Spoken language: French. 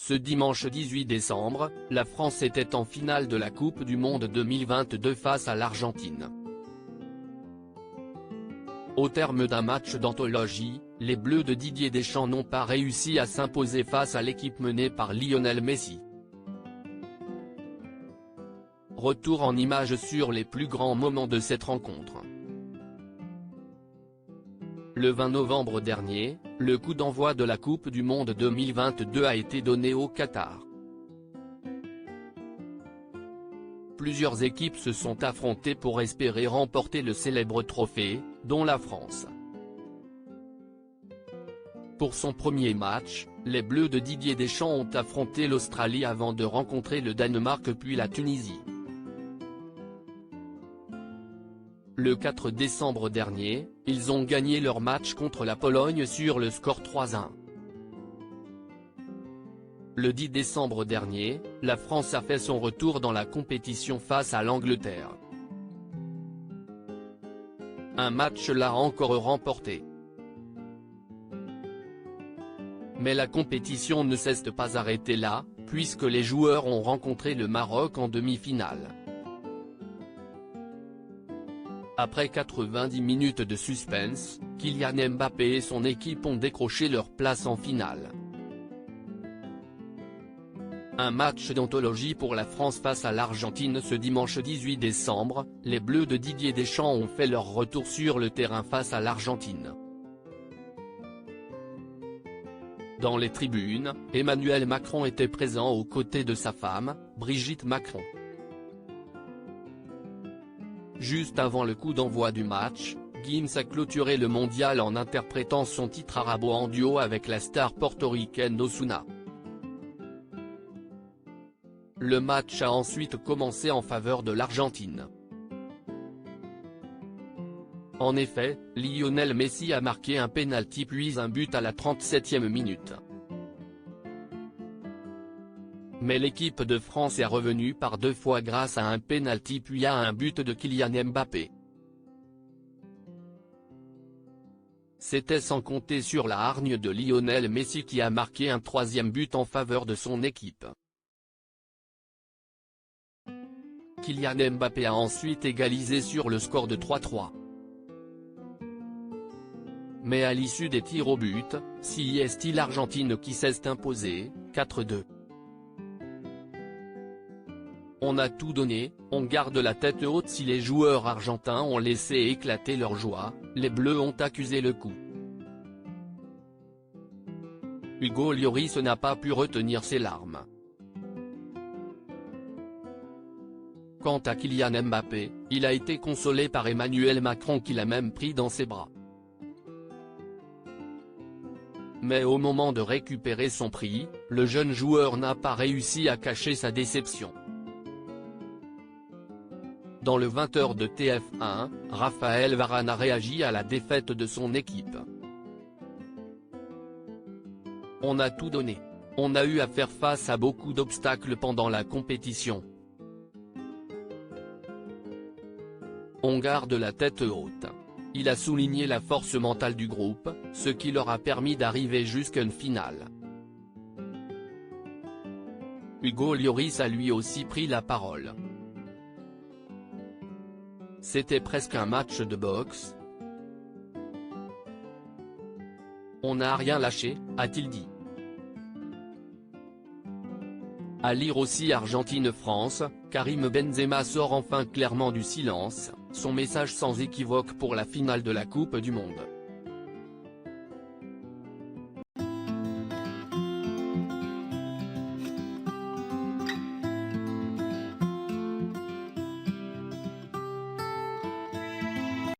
Ce dimanche 18 décembre, la France était en finale de la Coupe du Monde 2022 face à l'Argentine. Au terme d'un match d'anthologie, les Bleus de Didier Deschamps n'ont pas réussi à s'imposer face à l'équipe menée par Lionel Messi. Retour en images sur les plus grands moments de cette rencontre. Le 20 novembre dernier, le coup d'envoi de la Coupe du Monde 2022 a été donné au Qatar. Plusieurs équipes se sont affrontées pour espérer remporter le célèbre trophée, dont la France. Pour son premier match, les Bleus de Didier Deschamps ont affronté l'Australie avant de rencontrer le Danemark puis la Tunisie. Le 4 décembre dernier, ils ont gagné leur match contre la Pologne sur le score 3-1. Le 10 décembre dernier, la France a fait son retour dans la compétition face à l'Angleterre. Un match là encore remporté. Mais la compétition ne s'est pas arrêtée là, puisque les joueurs ont rencontré le Maroc en demi-finale. Après 90 minutes de suspense, Kylian Mbappé et son équipe ont décroché leur place en finale. Un match d'anthologie pour la France face à l'Argentine ce dimanche 18 décembre, les Bleus de Didier Deschamps ont fait leur retour sur le terrain face à l'Argentine. Dans les tribunes, Emmanuel Macron était présent aux côtés de sa femme, Brigitte Macron. Juste avant le coup d'envoi du match, Gims a clôturé le mondial en interprétant son titre arabo en duo avec la star portoricaine Ozuna. Le match a ensuite commencé en faveur de l'Argentine. En effet, Lionel Messi a marqué un pénalty puis un but à la 37e minute. Mais l'équipe de France est revenue par deux fois grâce à un pénalty puis à un but de Kylian Mbappé. C'était sans compter sur la hargne de Lionel Messi qui a marqué un troisième but en faveur de son équipe. Kylian Mbappé a ensuite égalisé sur le score de 3-3. Mais à l'issue des tirs au but, c'est l'Argentine qui s'est imposée, 4-2. On a tout donné, on garde la tête haute. Si les joueurs argentins ont laissé éclater leur joie, les Bleus ont accusé le coup. Hugo Lloris n'a pas pu retenir ses larmes. Quant à Kylian Mbappé, il a été consolé par Emmanuel Macron qui l'a même pris dans ses bras. Mais au moment de récupérer son prix, le jeune joueur n'a pas réussi à cacher sa déception. Dans le 20h de TF1, Raphaël Varane a réagi à la défaite de son équipe. On a tout donné. On a eu à faire face à beaucoup d'obstacles pendant la compétition. On garde la tête haute. Il a souligné la force mentale du groupe, ce qui leur a permis d'arriver jusqu'à une finale. Hugo Lloris a lui aussi pris la parole. C'était presque un match de boxe. On n'a rien lâché, a-t-il dit. À lire aussi Argentine-France, Karim Benzema sort enfin clairement du silence, son message sans équivoque pour la finale de la Coupe du Monde.